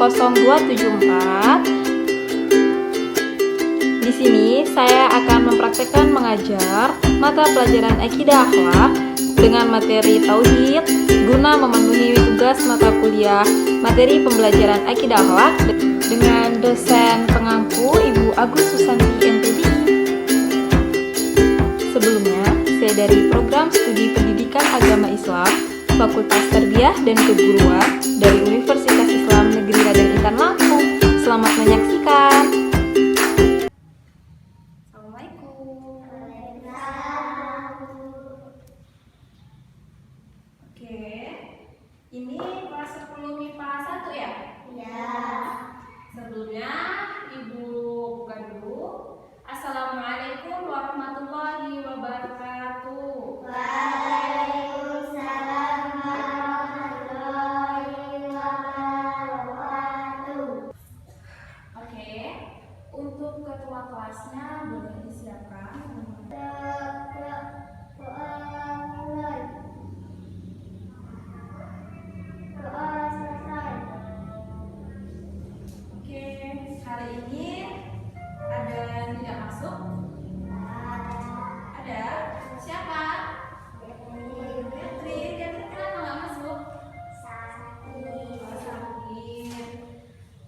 0274. Di sini saya akan mempraktekkan mengajar mata pelajaran Akidah Akhlak dengan materi tauhid guna memenuhi tugas mata kuliah materi pembelajaran Akidah Akhlak dengan dosen pengampu Ibu Agus Susanti MPD. Sebelumnya, saya dari Program Studi Pendidikan Agama Islam Fakultas Tarbiyah dan Keguruan dari Universitas Islam Negeri Raden Intan Lampung. Selamat menyaksikan. Assalamualaikum. Oke, ini kelas 10 MIPA 1 ya? Ya. Sebelumnya Ibu buka dulu. Assalamualaikum warahmatullahi wabarakatuh. Waalaikumsalam warahmatullahi wabarakatuh. Oke, untuk ketua kelasnya boleh disiapkan. Oke, hari ini ada yang tidak masuk? Ada? Siapa? Catherine. Catherine kenapa nggak masuk? Oh, sakit.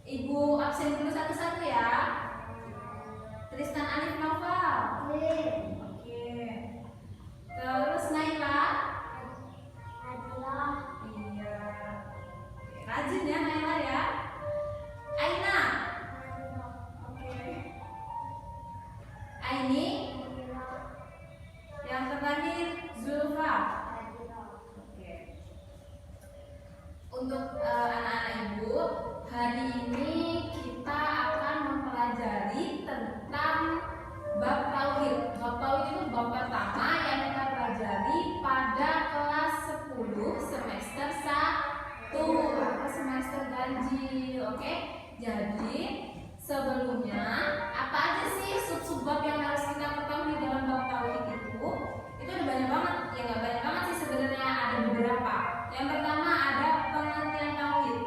Ibu absen dulu satu-satu ya. Tristan Alif Noval. Oke. Terus Naila. Iya. Rajin ya Naila ya. Aina. Oke. Aini. Yang terakhir Zulfa. Oke. Untuk anak-anak ibu, hari ini kita akan mempelajari tentang bab tauhid. Bab tauhid itu bab pertama yang kita pelajari pada kelas 10 semester 1 atau semester ganjil. Oke? Jadi sebelumnya apa aja sih sub-sub bab yang harus kita ketahui dalam bab tauhid itu? Itu ada banyak banget. Ya nggak banyak banget sih sebenarnya, ada beberapa. Yang pertama ada pengertian tauhid.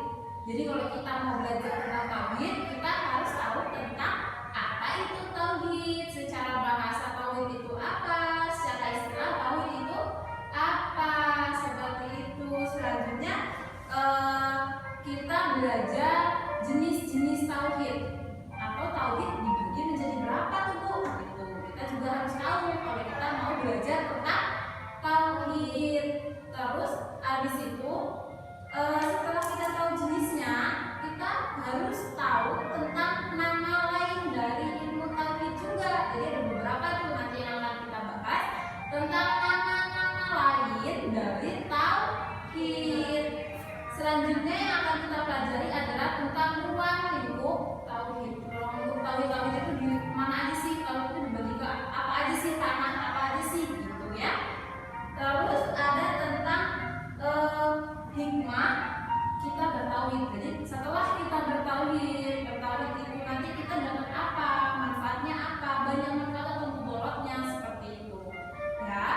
Jadi kalau kita mau belajar tentang tauhid, kita harus tahu tentang apa itu tauhid, secara bahasa tauhid itu apa, secara istilah tauhid itu apa, seperti itu. Selanjutnya kita belajar jenis-jenis tauhid atau tauhid dibagi menjadi berapa tuh Bu? Gitu. Kita juga harus tahu kalau kita mau belajar tentang tauhid. Terus habis itu setelah kita tahu jenisnya, kita harus tahu tentang nama lain dari ilmu tauhid juga. Jadi ada beberapa tuh nanti yang akan kita bahas tentang nama-nama lain dari tauhid. Selanjutnya yang akan kita pelajari adalah tentang ruang lingkup tauhid. Ruang lingkup tauhid itu di mana aja sih? Tauhid itu dibagi ke apa aja sih? Tanah apa aja sih? Gitu ya. Terus ada tentang hikmah kita bertauhid. Jadi setelah kita bertauhid itu nanti kita dapat apa? Manfaatnya apa? Banyak manfaat atau mudaratnya seperti itu. Ya.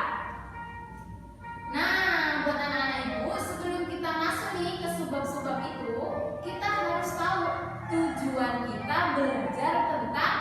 Nah, buat anak-anak ibu, sebelum kita masuk nih ke sebab-sebab itu, kita harus tahu tujuan kita belajar tentang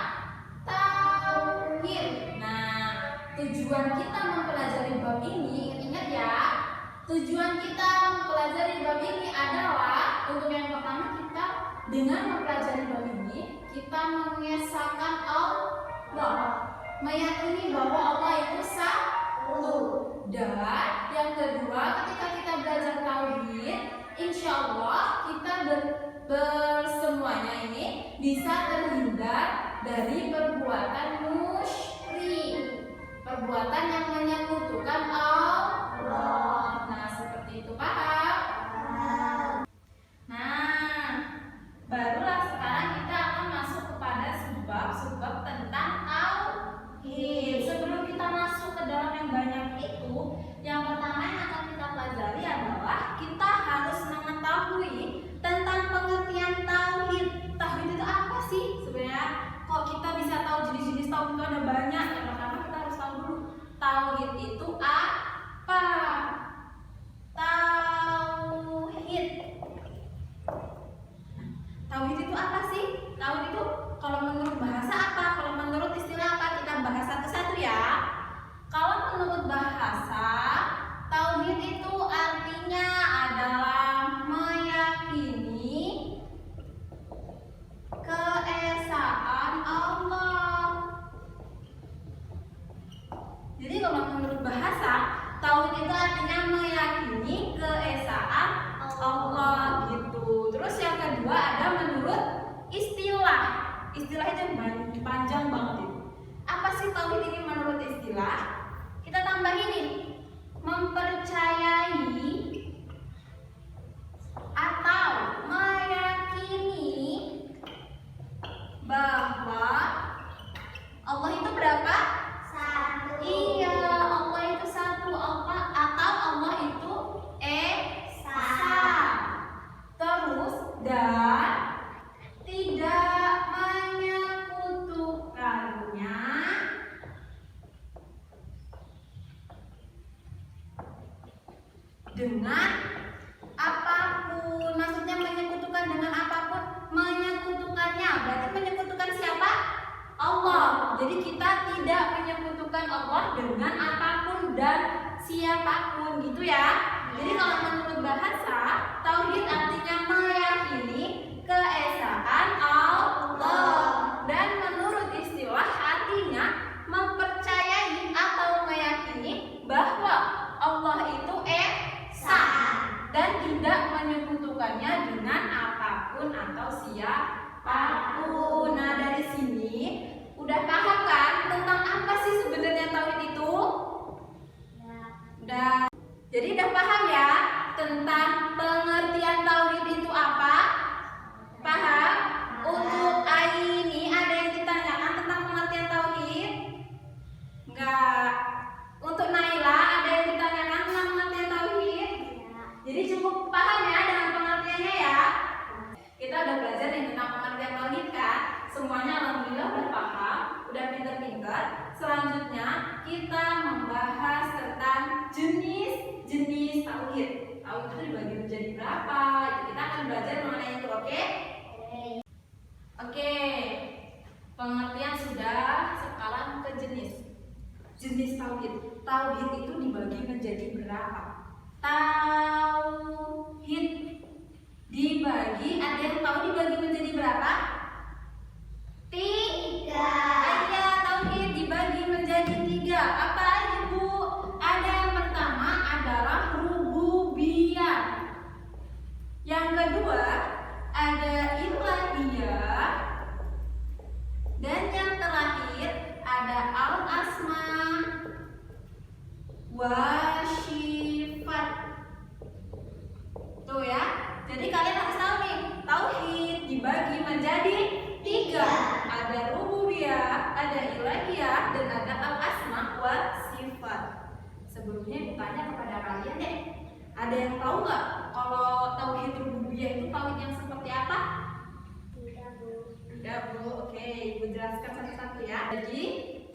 tauhid. Nah, tujuan kita mempelajari bab ini, ingat ya, tujuan kita mempelajari bab ini adalah untuk yang pertama kita dengan mempelajari bab ini kita mengesahkan Allah, meyakini bahwa Allah itu satu. Dan yang kedua, ketika kita belajar tauhid, insya Allah kita bersemuanya ini bisa terhindar dari perbuatan musyrik, perbuatan yang menyekutukan Allah. Nah, seperti itu, paham? Nah, barulah sekarang kita akan masuk kepada sebab-sebab tentang tauhid. Sebelum kita masuk ke dalam yang banyak itu, yang pertama yang akan kita pelajari adalah kita harus mengetahui tentang pengertian tauhid. Tauhid itu apa sih sebenarnya? Kok kita bisa tahu jenis-jenis tauhid itu ada banyak? Yang pertama kita harus tahu dulu tauhid itu apa? Tauhid tauhid itu kalau menurut bahasa apa? Kalau menurut istilah apa? Kita bahas satu-satu ya. Kalau menurut bahasa, tauhid itu artinya adalah meyakini keesaan Allah. Jadi kalau menurut bahasa, tauhid itu artinya meyakini keesaan Allah gitu. Terus yang kedua ada menurut istilah. Istilah itu panjang banget itu. Apa sih tauhid ini menurut istilah? Kita tambahin nih, mempercayai atau meyakini bahwa Allah itu berapa? Satu. Iya, Allah itu satu. Atau Allah itu esa. Terus dan tidak menyekutukannya dengan apapun. Maksudnya menyekutukan dengan apapun. Menyekutukannya berarti menyekutukan siapa? Allah. Jadi kita tidak menyekutukan Allah dengan apapun dan siapapun gitu ya. Jadi kalau menurut bahasa, tauhid artinya meyakini keesaan Allah. Dan menurut istilah artinya mempercayai atau meyakini bahwa Allah itu esa dan tidak menyekutukannya dengan apapun atau siapapun. Nah, dari sini udah paham kan tentang apa sih sebenarnya tauhid itu? Udah. Jadi udah paham ya tentang pengertian tauhid itu apa? Paham? Untuk Aini ada yang ditanyakan tentang pengertian tauhid? Enggak. Untuk Naila ada yang ditanyakan tentang pengertian tauhid? Jadi cukup paham ya dengan pengertiannya ya. Kita udah belajar nih tentang pengertian tauhid kan? Semuanya alhamdulillah udah paham, udah pinter-pinter. Selanjutnya kita membahas tentang jenis-jenis tauhid. Tauhid itu dibagi menjadi berapa? Kita akan belajar mengenai itu, oke? Oke. Pengertian sudah, sekarang ke jenis. Jenis tauhid. Tauhid itu dibagi menjadi berapa? Tauhid dibagi, ada yang tahu dibagi menjadi berapa? 3. Iya, tauhid dibagi menjadi 3. Apa aja Bu? Ada yang pertama adalah rububiyah. Yang kedua ada ilahiyah. Dan yang terakhir ada al-asma wa sifat. Tuh ya. Jadi kalian harus tahu nih, tauhid dibagi menjadi 3. Ada rububiyah, ada ilahiyah, dan ada al-asma wa sifat. Sebelumnya bertanya kepada kalian deh, ada yang tahu nggak kalau tauhid rububiyah itu tauhid yang seperti apa? Tidak Bu, oke, Ibu jelaskan satu-satu ya. Jadi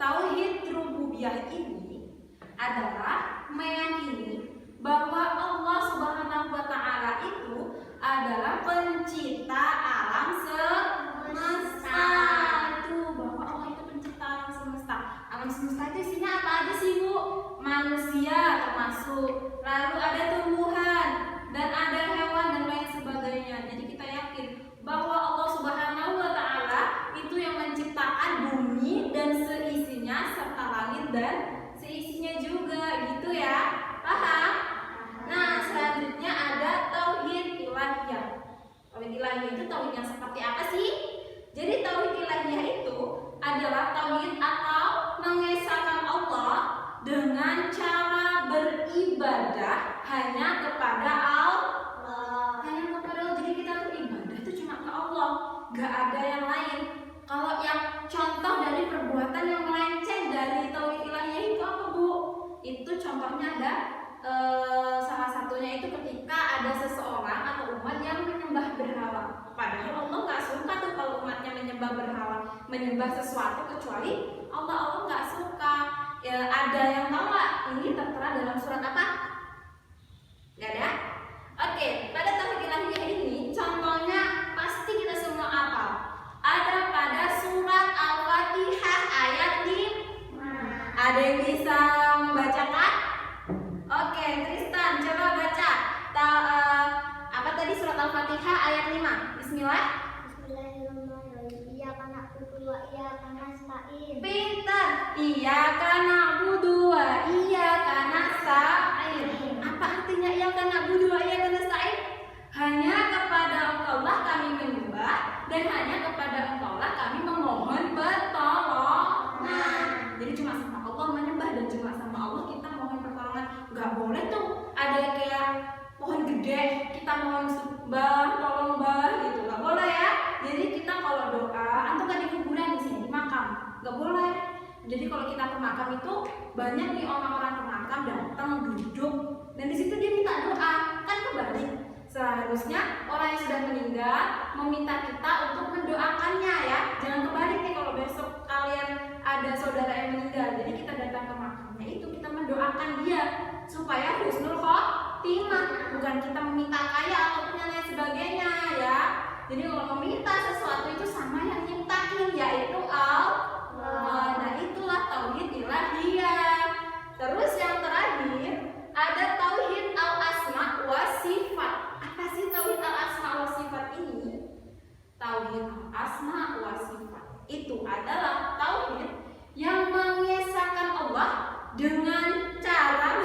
tauhid rububiyah ini adalah meyakini bahwa Allah Subhanahu wa Ta'ala itu adalah pencipta alam semesta. Itu bahwa Allah itu pencipta alam semesta. Alam semesta itu isinya apa aja sih Bu? Manusia termasuk, lalu ada tumbuhan dan ada hewan dan lain sebagainya. Jadi kita yakin bahwa Allah Subhanahu wa Ta'ala itu yang menciptakan bumi dan seisinya serta langit dan seisinya juga gitu ya. Paham? Nah, selanjutnya ada tauhid ilahiyah. Tauhid ilahiyah itu tauhid yang seperti apa sih? Jadi tauhid ilahiyah itu adalah tauhid atau mengesahkan Allah dengan cara beribadah hanya kepada Allah. Hanya kepada Allah. Jadi kita beribadah itu cuma ke Allah, gak ada yang lain. Kalau yang contoh dari perbuatan yang melenceng dari tauhid ilahiyah itu apa Bu? Itu contohnya ada salah satunya itu ketika ada seseorang atau umat yang menyembah berhala. Padahal Allah nggak suka tuh kalau umatnya menyembah berhala, menyembah sesuatu kecuali Allah nggak suka. Ya, ada yang tahu nggak? Ini tertera dalam surat apa? Nggak ada? Oke, pada tauhid ilahiyah ini contohnya pasti kita semua hafal. Al-Fatihah ayat 5. Bismillah. Bismillahirrahmanirrahim. Iyyaka na'budu wa iyyaka nasta'in. Pintar. Iyyaka na'budu wa iyyaka nasta'in. Apa artinya iyyaka na'budu wa iyyaka nasta'in? Hanya kepada Engkau-lah kami menyembah dan hanya kepada Engkau-lah kami memohon pertolongan. Jadi cuma sama Allah menyembah dan cuma sama Allah kita mohon pertolongan. Gak boleh tuh ada kayak pohon gede kita mohon mbah tolong mbah gitu, gak boleh ya. Jadi kita kalau doa atau kan di kuburan di sini di makam gak boleh. Jadi kalau kita ke makam itu banyak nih orang-orang ke makam datang duduk dan di situ dia minta doa, kan kebalik. Seharusnya orang yang sudah meninggal meminta kita untuk mendoakannya ya. Jangan kebalik nih kalau besok kalian ada saudara yang meninggal. Jadi kita datang ke makamnya itu kita mendoakan dia supaya husnul khotimah, bukan kita meminta kaya ataupun yang lain sebagainya ya. Jadi kalau meminta sesuatu itu sama yang nyiptain yaitu Allah. Nah itulah tauhid ilahiyah. Terus yang terakhir ada tauhid al-asma wa sifat. Apa sih tauhid al-asma wa sifat ini? Tauhid al-asma wa sifat itu adalah tauhid yang mengesahkan Allah dengan cara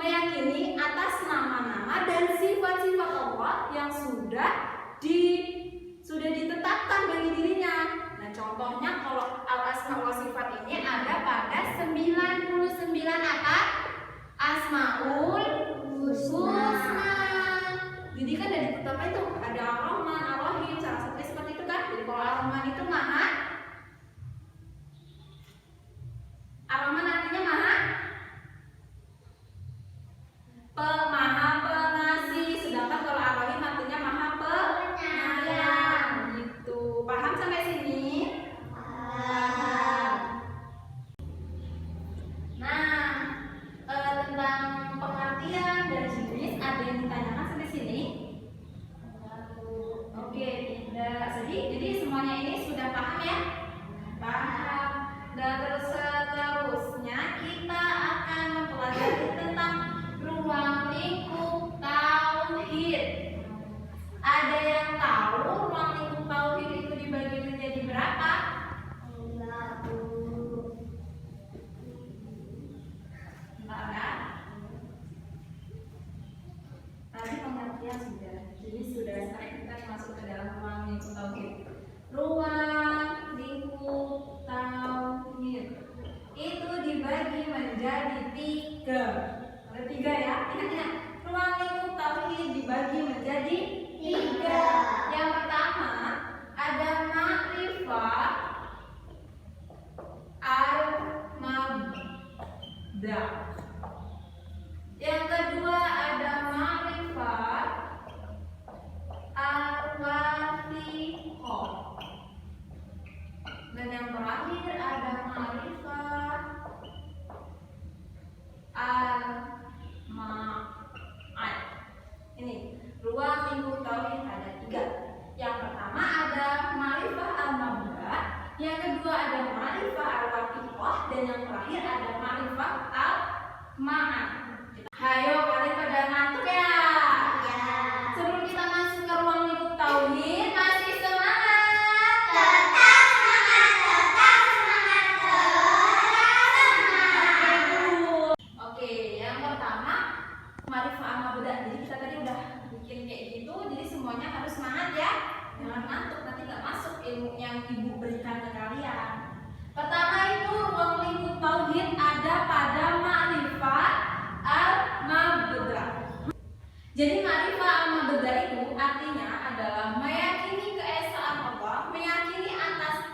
meyakini atas nama-nama dan sifat-sifat Allah yang sudah ditetapkan bagi dirinya. Nah, contohnya kalau al-asma wa sifat ini ada pada 99 asmaul husna. Jadi kan dari ditetapkan itu ada Ar-Rahman, Ar-Rahim, salah satunya seperti itu kan. Jadi kalau Ar-Rahman itu maha, Ar-Rahman artinya maha pengasih, sedangkan kalau Ar-Rahim artinya maha penyayang. Gitu. Paham sampai sini? Paham. Nah, tentang pengertian dan jenis ada yang ditanyakan sampai sini? Oke, tidak sedih. Jadi semuanya ini sudah paham ya? Paham. Dan terus seterusnya kita akan mempelajari tentang ruang lingkup tauhid. Ada yang tahu ruang lingkup tauhid itu dibagi menjadi berapa? Tadi pengertian sudah, jadi sudah sekarang kita masuk ke dalam ruang lingkup tauhid. Ruang lingkup tauhid itu dibagi menjadi 3. Ada 3 ya, ingat-ingat. Ruang lingkup tauhid dibagi menjadi 3. Yang pertama ada ma'rifah al-mabda. Yang kedua ada ma'rifat al-wathiqah. Dan yang terakhir ada ma'rifat al-ma'ad. Ini ruang lingkup tauhid ada 3. Yang pertama ada ma'rifat al-mabda, yang kedua ada ma'rifat al-wathiqah, dan yang terakhir ada ma'rifat al-ma'ad. Hayo kalian pada ngantuk ya? Ya. Sebelum kita masuk ke ruang lingkup tauhid, masih semangat? Tetap semangat. Oke, yang pertama ma'rifah al-mabda. Jadi kita tadi udah bikin kayak gitu, jadi semuanya harus semangat ya. Jangan ngantuk, nanti nggak masuk ilmu yang ibu berikan ke kalian. Pertama itu ruang lingkup tauhid ada pada ma'rifat al-mabda. Jadi ma'rifah al-mabda itu artinya adalah meyakini keesaan Allah, meyakini atas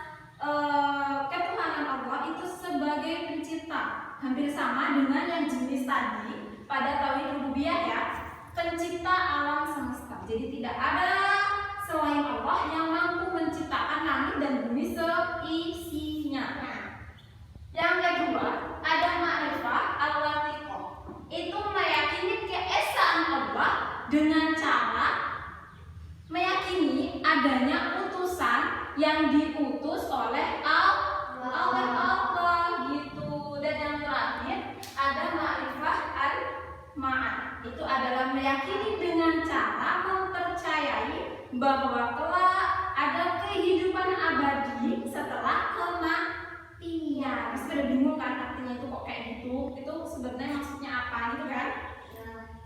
ketuhanan Allah itu sebagai pencipta. Hampir sama dengan yang jenis tadi pada tauhid rububiyah ya, pencipta alam semesta. Jadi tidak ada selain Allah yang mampu menciptakan langit dan bumi seisinya. Yang kedua ada ma'rifah al-wathiqah. Itu meyakini keesaan Allah dengan cara meyakini adanya utusan yang diutus oleh Allah gitu. Dan yang terakhir ada ma'rifah al-ma'ad. Itu bahwa kelak ada kehidupan abadi setelah kematian. Pasti pada bingung kan artinya itu kok kayak gitu? Itu sebenarnya maksudnya apa gitu kan?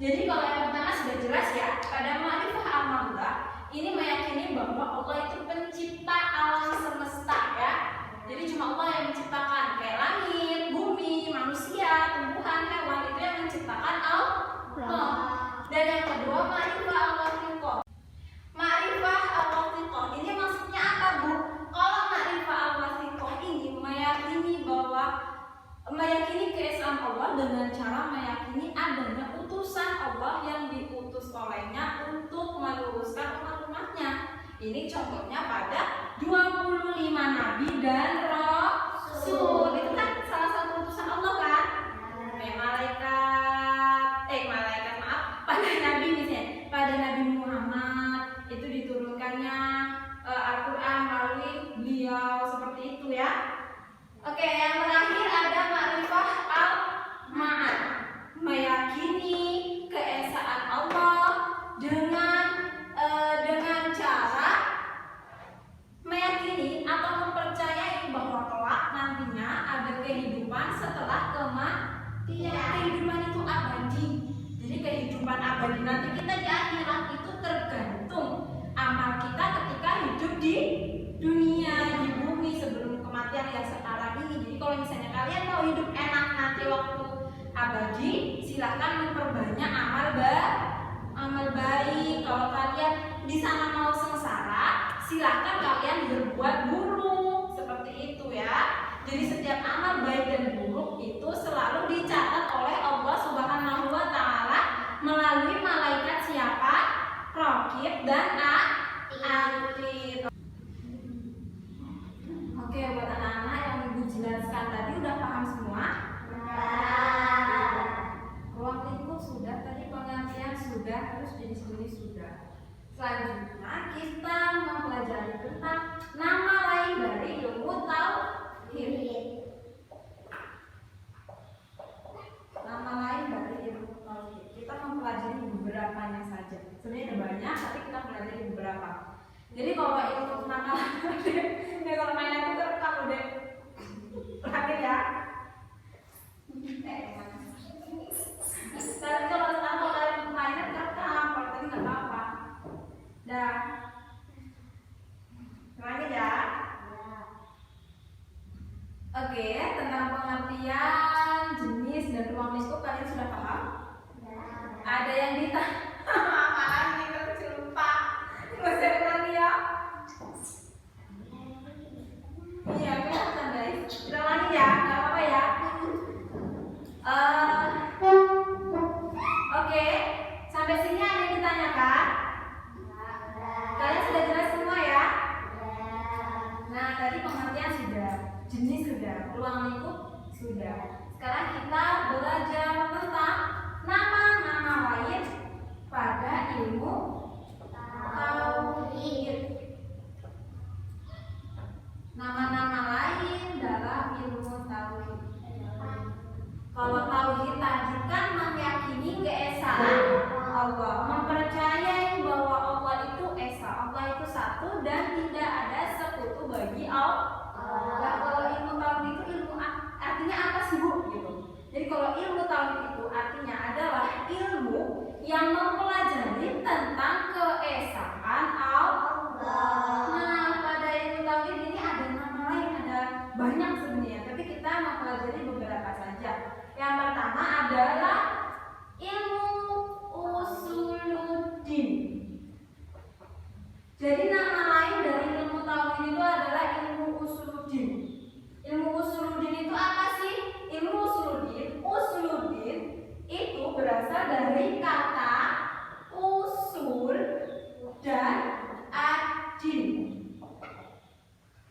Jadi kalau yang pertama sudah jelas ya, pada ma'rifah al-ma'rifah ini meyakini bahwa Allah itu pencipta alam semesta ya. Jadi cuma Allah yang menciptakan kayak langit, bumi, manusia, tumbuhan, hewan itu yang menciptakan Allah. Dan yang kedua ma'rifah al-wasiqah. Ma'rifah al-wasiqah ini maksudnya apa, Bu? Kalau ma'rifah al-wasiqah ini meyakini keesaan Allah dengan cara meyakini adanya utusan Allah yang diutus olehnya untuk meluruskan umat-umatnya. Ini contohnya pada 25 nabi dan rasul. Itu kan salah satu utusan Allah kan? Kayak malaikat pada nabi misalnya, pada Nabi Muhammad itu diturunkannya Al-Quran melalui beliau seperti itu ya. Oke, yang terakhir ada ma'rifah al-ma'ad, meyakini keesaan Allah dengan cara meyakini atau mempercayai bahwa kelak nantinya ada kehidupan setelah kematian. Kehidupan itu abadi. Jadi kehidupan abadi nanti kita di akhirat itu tergantung amal kita ketika hidup di dunia, di bumi sebelum kematian yang sekarang ini. Jadi kalau misalnya kalian mau hidup enak nanti waktu abadi, silahkan memperbanyak amal baik. Kalau kalian di sana mau sengsara, silahkan kalian berbuat buruk seperti itu ya. Jadi setiap amal baik dan buruk itu selalu dicatat oleh Allah Subhanahu wa Ta'ala melalui malaikat siapa? Raqib dan Atid. Oke, buat anak-anak yang Ibu jelaskan tadi udah paham semua? Ruang lingkup sudah, tadi pengertian sudah, terus jenis-jenis sudah. Selanjutnya kita mempelajari tentang nama lain dari ilmu tauhid. Nama lain dari ilmu tauhid. Kita mempelajari beberapanya saja. Sebenarnya ada banyak, tapi kita pelajari beberapa. Jadi kalau ilmu nama lain, kalau mainan itu kerekam udah terakhir ya. Tapi kalau kalian mainan kerekam, kalau tadi nggak apa-apa. Dah, terakhir ya. Oke, tentang pengertian jenis dan ruang lingkup kalian sudah paham? Ada yang ditanya? Apaan nih kecil lupa? Masih ada lagi ya? Iya, kelihatan guys. Udah lagi ya, nggak apa-apa ya. Oke, sampai sini ada yang ditanyakan? Kalian sudah jelas semua ya? Nah, tadi pengertian sudah, jenis sudah, ruang lingkup sudah. Sekarang kita belajar tentang nama-nama lain pada ilmu tauhid. Nama-nama lain dalam ilmu tauhid. Kalau tauhid tadi kan meyakini keesaan Allah, mempercayai bahwa Allah itu esa, Allah itu satu dan tidak ada sekutu bagi Allah. Nah, kalau ilmu tauhid itu ilmu artinya apa sih, Bu? Gitu. Jadi kalau ilmu tauhid itu artinya adalah ilmu yang mempelajari tentang keesaan Allah. Nah, pada ilmu tauhid ini ada nama lain, ada banyak sebenarnya, tapi kita mempelajari beberapa saja. Yang pertama adalah ilmu usuluddin. Jadi nama lain dari ilmu tauhid itu adalah ilmu usuluddin. Ilmu usuluddin itu apa sih? Ilmu usuluddin itu berasal dari kata usul dan adin.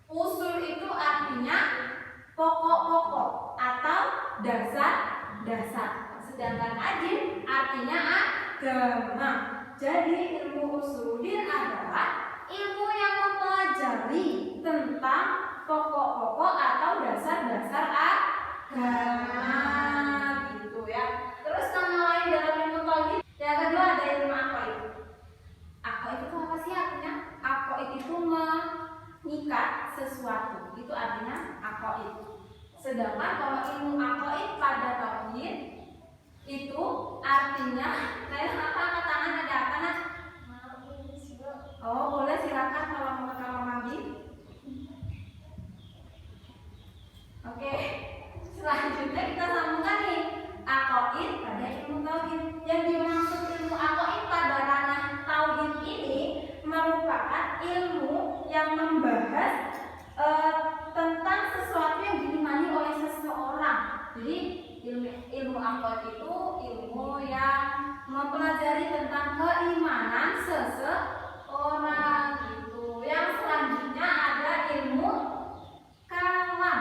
Usul itu artinya pokok-pokok atau dasar-dasar. Sedangkan adin artinya agama. Jadi ilmu usuluddin adalah ilmu yang mempelajari tentang pokok-pokok atau dasar-dasar agama gitu ya. Terus nama lain dalam ilmu tauhid yang kedua ada ilmu aqaid. Aqaid itu apa sih artinya? mengikat sesuatu. Itu artinya aqaid. Sedangkan kalau ilmu aqaid pada tauhid itu artinya, apa angkat tangan, ada apa nak? Oh boleh, silakan kalau lagi. Oke, selanjutnya kita sambungkan nih aqaid pada ilmu tauhid. Yang dimaksud ilmu aqaid pada ranah tauhid ini merupakan ilmu yang membahas tentang sesuatu yang diimani oleh seseorang. Jadi ilmu aqaid itu ilmu yang mempelajari tentang keimanan seseorang gitu. Yang selanjutnya ada ilmu kalam.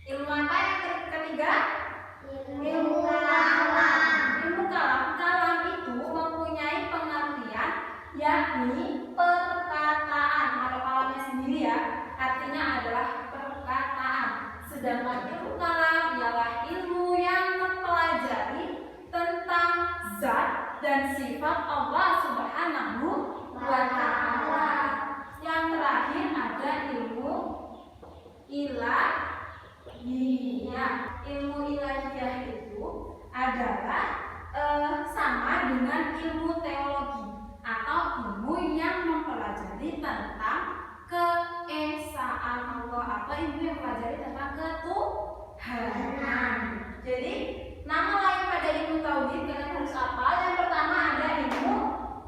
Ilmu apa yang ketiga? Ilmu kalam. Ilmu kalam. Kalam itu mempunyai pengertian yakni perkataan. Kalau kalamnya sendiri ya, artinya adalah perkataan. Sedangkan ilmu kalam ialah ilmu yang mempelajari tentang zat dan sifat Allah Subhanahu wa Ta'ala. Yang terakhir ada ilmu ilahiyah. Ilmu ilahiyah itu adalah sama dengan ilmu teologi atau ilmu yang mempelajari tentang keesaan Allah atau ilmu yang mempelajari tentang ketuhanan. Jadi nama lain pada ilmu tauhid kalian harus hafal. Yang pertama ada ilmu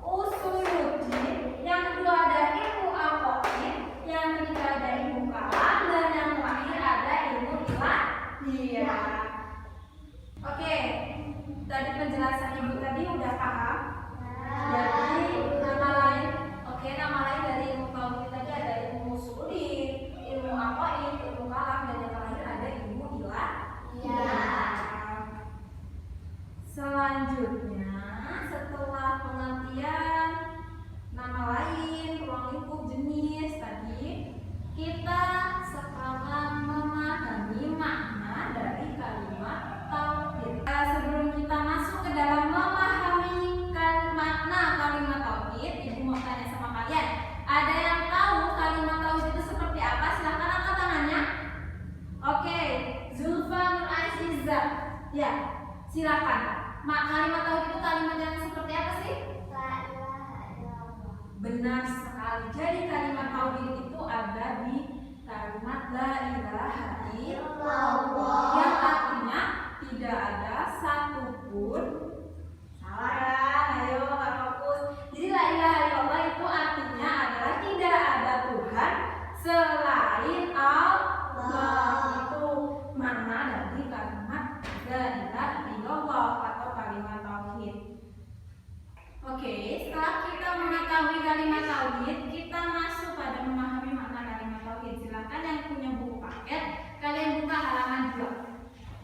usuluddin, yang kedua ada ilmu aqaid, yang ketiga ada ilmu kalam, dan yang terakhir ada ilmu ilahiyah. Oke, tadi penjelasan ibu tadi udah paham? Jadi nama lain, nama lain dari ilmu tauhid tadi ada ilmu usuluddin, ilmu aqaid, ilmu kalam, dan yang terakhir ada ilmu ilahiyah. Selanjutnya, setelah pengertian nama lain, ruang lingkup, jenis tadi, kita sekarang memahami makna dari kalimat tauhid. Sebelum kita masuk ke dalam memahami makna kalimat tauhid, ibu mau tanya sama kalian, ada yang tahu kalimat tauhid itu seperti apa? Silahkan angkat tangannya. Oke, Zulfa Nur Aziza. Ya, silakan. Kalimat tauhid itu kalimat yang seperti apa sih? La ilaha illallah. Benar sekali. Jadi kalimat tauhid itu ada di kalimat la ilaha illallah, yang artinya tidak ada satupun. Salah kan? Ayo fokus. Jadi la ilaha illallah itu artinya adalah tidak ada Tuhan selain Allah. Itu makna dari kalimat la ilaha illallah atau kalimat tauhid. Oke, setelah kita mengetahui kalimat tauhid, kita masuk pada memahami makna kalimat tauhid. Silakan yang punya buku paket, kalian buka halaman 2.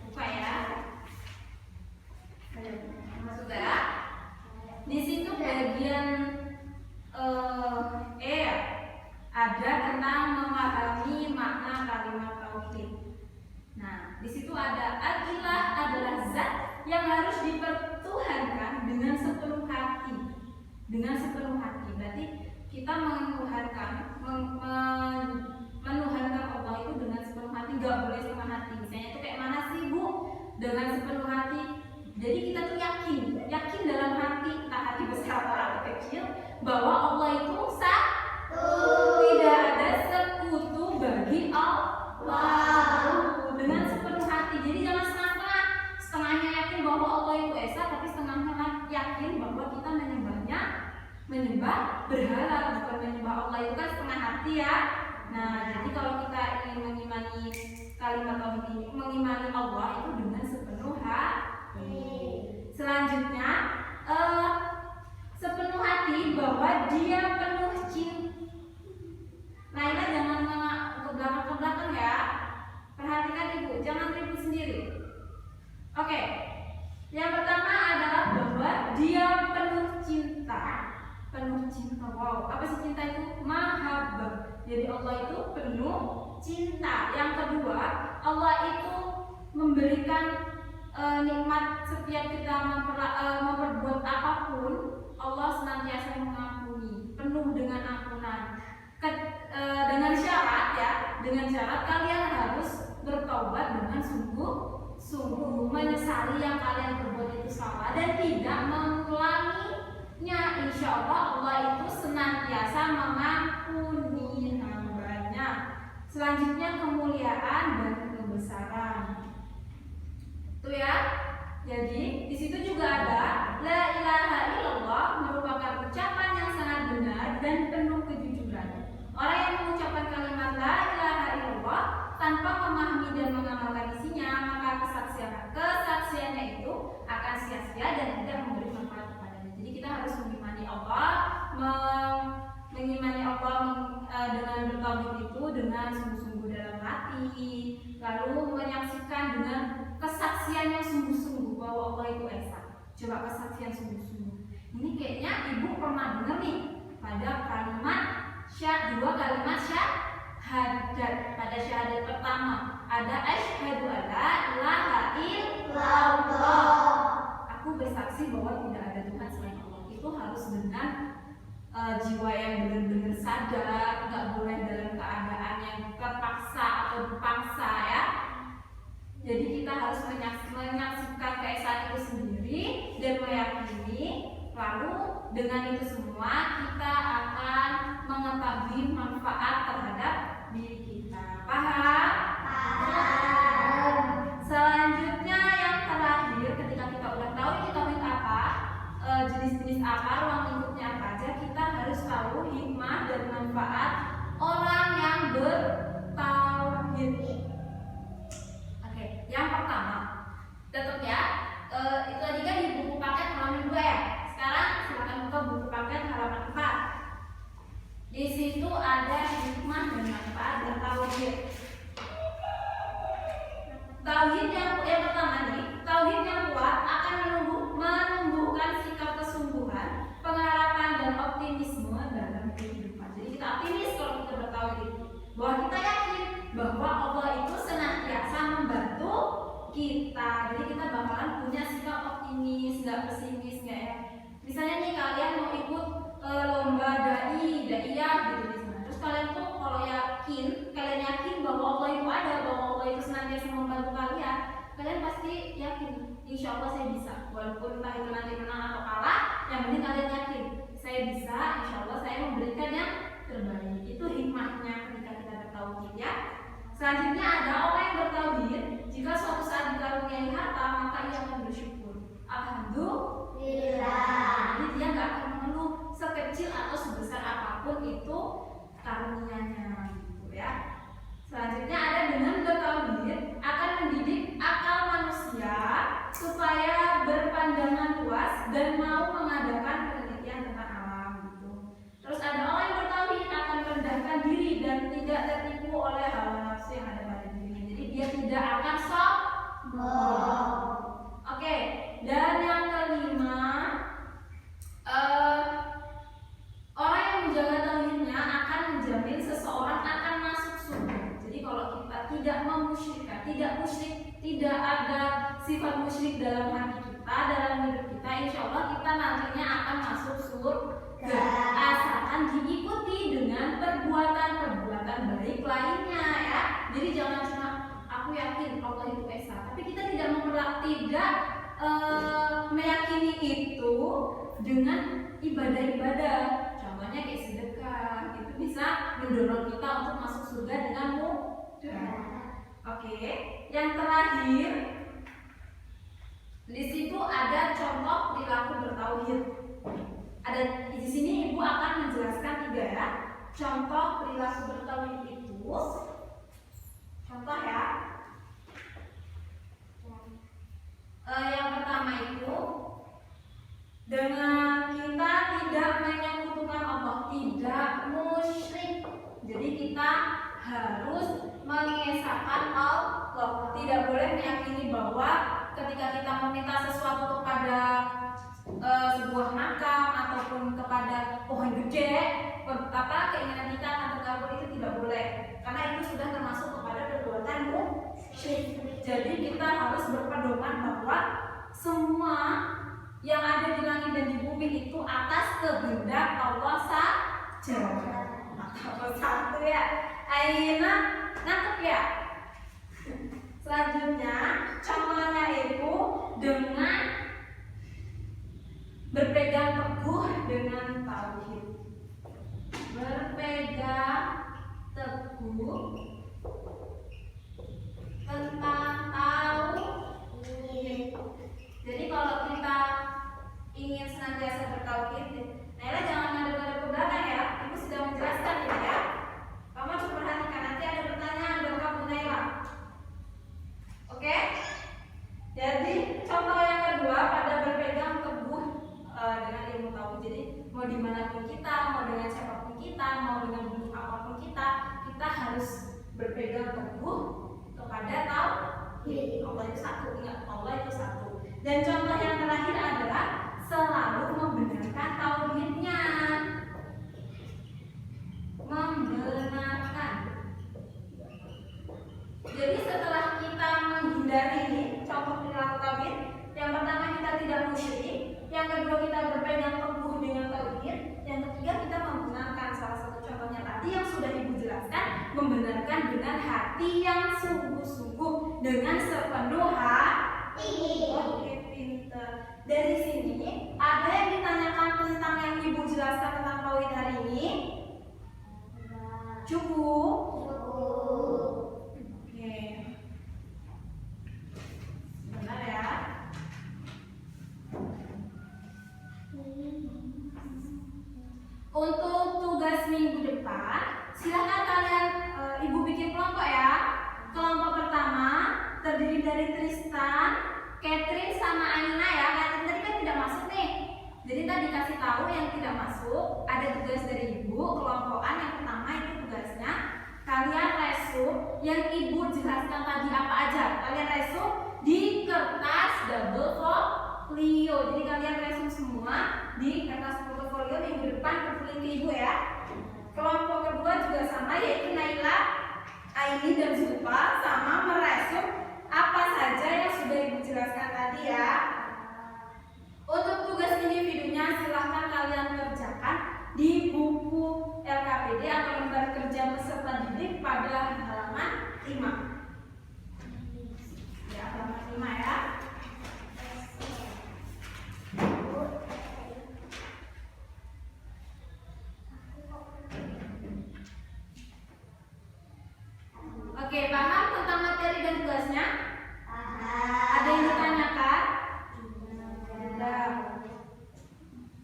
Buka ya. Masuk ya. Di situ bagian ada tentang memahami makna kalimat tauhid. Nah, di situ ada al-ilah adalah zat yang harus dipertuhankan dengan sepenuh hati. Dengan sepenuh hati. Berarti kita menuhankan Allah itu dengan sepenuh hati, nggak boleh setengah hati. Misalnya itu kayak mana sih Bu? Dengan sepenuh hati. Jadi kita tuh yakin dalam hati, entah hati besar atau hati kecil, bahwa Allah itu satu, tidak ada sekutu bagi Allah. Dengan sepenuh hati. Jadi jangan setengah-setengah. Setengahnya yakin bahwa Allah itu esa, tapi setengahnya yakin bahwa kita menyembah berhala, bukan menyembah Allah. Itu kan setengah hati ya. Nah, jadi kalau kita ingin mengimani kalimat tauhid ini, mengimani Allah itu dengan sepenuh hati. Selanjutnya, sepenuh hati bahwa Dia penuh cinta. Lainnya jangan ke belakang ya. Perhatikan ibu, jangan ribut sendiri. Oke, yang pertama adalah bahwa Dia penuh cinta. Penuh cinta. Wow, apa sih cinta itu? Mahabbah. Jadi Allah itu penuh cinta. Yang kedua, Allah itu memberikan nikmat setiap kita memperbuat apapun. Allah senantiasa mengampuni, penuh dengan dengan syarat kalian harus bertaubat dengan sungguh-sungguh, menyesali yang kalian berbuat itu salah dan tidak mengulanginya. Insya Allah Allah itu senantiasa mengampuni hambanya. Selanjutnya kemuliaan dan kebesaran. Itu ya. Jadi di situ juga ada la ilaha illallah merupakan ucapan yang sangat benar dan penuh kejujuran. Orang yang mengucapkan kalimat la ilaha illallah tanpa memahami dan mengamalkan isinya, maka kesaksiannya itu akan sia-sia dan tidak memberi manfaat kepadanya. Jadi kita harus mengimani Allah, dengan bertauhid itu dengan sungguh-sungguh dalam hati, lalu menyaksikan dengan kesaksian yang sungguh-sungguh bahwa Allah itu esa. Coba kesaksian sungguh-sungguh. Ini kayaknya ibu pernah dengar nih pada dua kalimat syahadat. Pada syahadat pertama ada asyhadu alla ilaha illallah. Aku bersaksi bahwa tidak ada Tuhan selain Allah. Itu harus dengan jiwa yang benar-benar sadar, nggak boleh dalam keadaan yang terpaksa atau dipaksa ya. Jadi kita harus menyaksikan keesaan itu sendiri dan meyakini, lalu dengan itu semua kita akan mengetahui manfaat terhadap diri kita. Paham? Paham. Selanjutnya yang terakhir, ketika kita udah tahu ini tauhid apa, jenis-jenis apa, ruang lingkupnya apa aja, kita harus tahu hikmah dan manfaat orang yang bertauhid. Oke, yang pertama, tetap ya, itu tadi kan di buku paket halaman 2 ya. Sekarang silakan buka buku paket halaman 4. Di situ ada hikmah dan manfaat bertauhid. Tauhid yang pertama nih, tauhid yang kuat akan menumbuhkan sikap kesungguhan, pengharapan dan optimisme dalam kehidupan. Jadi kita optimis kalau kita bertauhid, bahwa kita yakin bahwa Allah itu senantiasa membantu kita. Jadi kita bakalan punya sikap optimis, nggak pesimis, nggak ya. Misalnya nih kalian mau ikut lomba daiyah gitu misalnya. Terus kalian tuh kalau kalian yakin bahwa Allah itu ada, bahwa Allah itu senantiasa membantu kalian pasti yakin, insya Allah saya bisa. Walaupun entah itu nanti menang atau kalah, yang penting kalian yakin saya bisa, insya Allah saya memberikan yang terbaik. Itu hikmahnya ketika kita bertauhid ya. Selanjutnya ada orang yang bertauhid, jika suatu saat dikaruniai harta maka ia akan bersyukur. Alhamdulillah. Jadi dia nggak akan mengeluh sekecil atau sebesar apapun itu karunianya gitu ya. Selanjutnya ada dengan bertauhid akan mendidik akal manusia supaya berpandangan luas dan mau mengadakan penelitian tentang alam gitu. Terus ada orang yang bertauhid akan merendahkan diri dan tidak tertipu oleh hawa nafsu yang ada pada dirinya. Jadi dia tidak akan sombong. Oke, dan yang kelima, orang yang menjaga tauhidnya akan menjamin seseorang akan masuk surga. Jadi kalau kita tidak memusyrikan, tidak ada sifat musyrik dalam hati kita, dalam hidup kita, insya Allah kita nantinya akan masuk surga. Asalkan diikuti dengan perbuatan-perbuatan baik lainnya ya. Jadi jangan cuma aku yakin Allah itu esa, tapi kita tidak meyakini itu dengan ibadah-ibadah. Contohnya kayak sedekah, itu bisa mendorong kita untuk masuk surga dengan mudah. Oke, yang terakhir di situ ada contoh perilaku bertauhid. Ada di sini ibu akan menjelaskan 3 ya. Contoh perilaku bertauhid itu, contoh ya. Yang pertama itu dengan kita tidak menyekutukan Allah, tidak musyrik. Jadi kita harus mengesahkan Allah. Tidak boleh meyakini bahwa ketika kita meminta sesuatu kepada sebuah makam ataupun kepada pohon gede, keinginan kita akan terkabul, itu tidak boleh. Karena itu sudah termasuk kepada perbuatan musyrik. Jadi kita harus berpedoman bahwa semua yang ada di langit dan di bumi itu atas kehendak Allah saja. Satu ya. Aina nangkep ya. Selanjutnya contohnya itu dengan berpegang teguh dengan tauhid. Berpegang teguh tentang tauhid. Jadi kalau kita ingin senantiasa bertauhid, Naila jangan ngadep-ngadep ke belakang ya. Ibu sudah menjelaskan ini ya. Kamu harus perhatikan, nanti ada pertanyaan dari kamu Naila. Oke? Jadi contoh yang kedua pada berpegang teguh dengan ilmu tauhid. Jadi mau dimanapun kita, mau dengan siapapun kita, mau dengan bentuk apapun kita harus berpegang teguh kepada tauhid. Allah itu satu, ingat Allah itu satu. Dan contoh yang terakhir adalah selalu membenarkan tauhidnya. Membenarkan. Jadi setelah kita menghindari ini contoh perilaku tauhid, yang pertama kita tidak musyrik, yang kedua kita berpegang teguh dengan tauhid, yang ketiga kita membenarkan. Salah satu contohnya tadi yang sudah Ibu jelaskan, membenarkan dengan hati yang sungguh-sungguh, dengan sepenuh hati. Oke, pinter. Dari sini ada yang ditanyakan tentang yang Ibu jelaskan tentang tauhid hari ini? Cukup. Oke. Benar ya. Untuk tugas minggu depan, silakan kalian Ibu bikin kelompok ya. Kelompok pertama terdiri dari Tristan, Catherine sama Aina ya. Catherine tadi kan tidak masuk nih. Jadi tadi kasih tahu yang tidak masuk, ada tugas dari Ibu, kelompokan yang pertama itu tugasnya kalian resum yang Ibu jelaskan tadi apa aja. Kalian resum di kertas double folio. Jadi kalian resum semua di kertas portofolio minggu depan kumpulin ke Ibu ya. Kelompok kedua juga sama, yaitu Naila, Aini dan Zulfa sama meresum apa saja yang sudah Ibu jelaskan tadi ya. Untuk tugas individunya silahkan kalian kerjakan di buku LKPD atau lembar kerja peserta didik pada halaman 5. Ya, halaman 5 ya. Oke, paham tentang materi dan tugasnya? Ada yang ditanyakan? Tidak.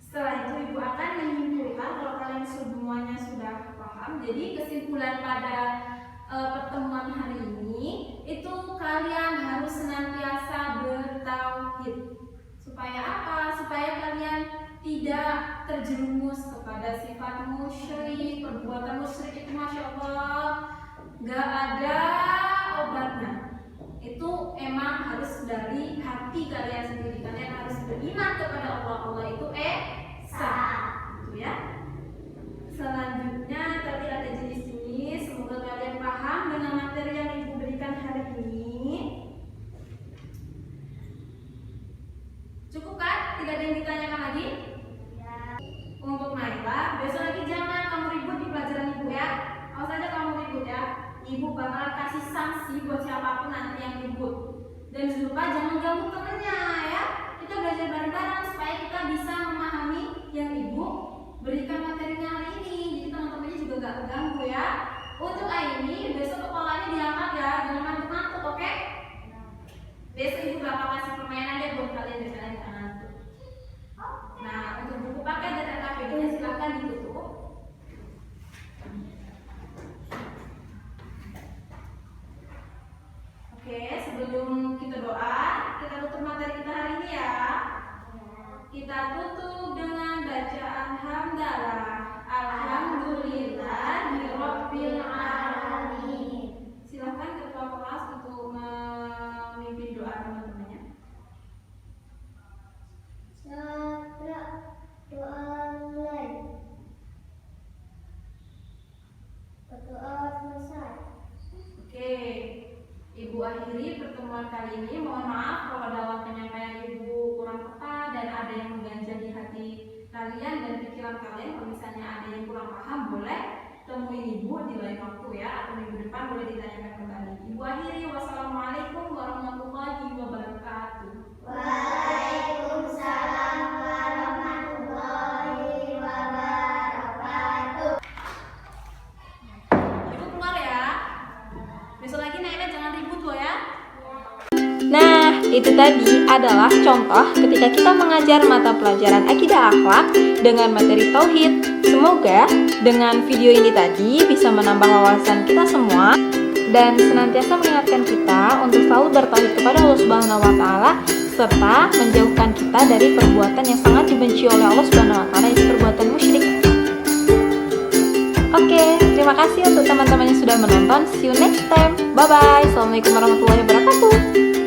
Setelah itu Ibu akan menyimpulkan kalau kalian semuanya sudah paham. Jadi kesimpulan pada pertemuan hari ini itu kalian harus senantiasa bertauhid. Supaya apa? Supaya kalian tidak terjerumus kepada sifat musyrik. Perbuatan musyrik itu masya Allah gak ada obatnya. Itu emang harus dari hati kalian sendiri. Kalian harus beriman kepada Allah. Allah itu esa, gitu ya. Selanjutnya tadi ada jenis-jenis. Semoga kalian paham dengan materi yang Ibu berikan hari ini. Cukup kan? Tidak ada yang ditanyakan lagi? Untuk Naila, besok lagi jangan kamu ribut di pelajaran Ibu ya. Awas aja kamu ribut ya. Ibu bakal kasih sanksi buat siapapun nanti yang ribut. Dan lupa jangan ganggu temennya ya. Kita belajar bareng-bareng supaya kita bisa memahami yang Ibu berikan materinya hari ini. Jadi teman-temannya juga gak terganggu ya. Untuk Aini, besok kepalanya diangkat ya. Jangan ngantuk-ngantuk, oke? Besok Ibu bakal kasih permainan deh buat kalian biar kalian gak ngantuk. Nah, untuk buku paket dan LKPD-nya silahkan ditutup. Oke, sebelum kita doa, kita tutup materi kita hari ini ya. Kita tutup dengan bacaan hamdalah. Alhamdulillahirabbil alamin. Silakan ketua kelas untuk memimpin doa teman-temannya. Doa mulai. Berdoa selesai. Oke, Ibu akhiri pertemuan kali ini. Mohon maaf kalau dalam penyampaian Ibu kurang tepat dan ada yang mengganjal di hati kalian dan pikiran kalian. Kalau misalnya ada yang kurang paham, boleh temuin Ibu di lain waktu ya, atau minggu depan boleh ditanyakan kembali. Ibu akhiri, wassalamualaikum warahmatullahi wabarakatuh. Waalaikumsalam warahmatullahi wabarakatuh. Ibu keluar ya. Besok lagi Naila jangan ribut loh ya. Nah, itu tadi adalah contoh ketika kita mengajar mata pelajaran akidah akhlak dengan materi tauhid. Semoga dengan video ini tadi bisa menambah wawasan kita semua dan senantiasa mengingatkan kita untuk selalu bertauhid kepada Allah Subhanahu wa taala serta menjauhkan kita dari perbuatan yang sangat dibenci oleh Allah Subhanahu wa taala, yaitu perbuatan musyrik. Oke, terima kasih untuk teman-teman yang sudah menonton. See you next time. Bye bye. Assalamualaikum warahmatullahi wabarakatuh.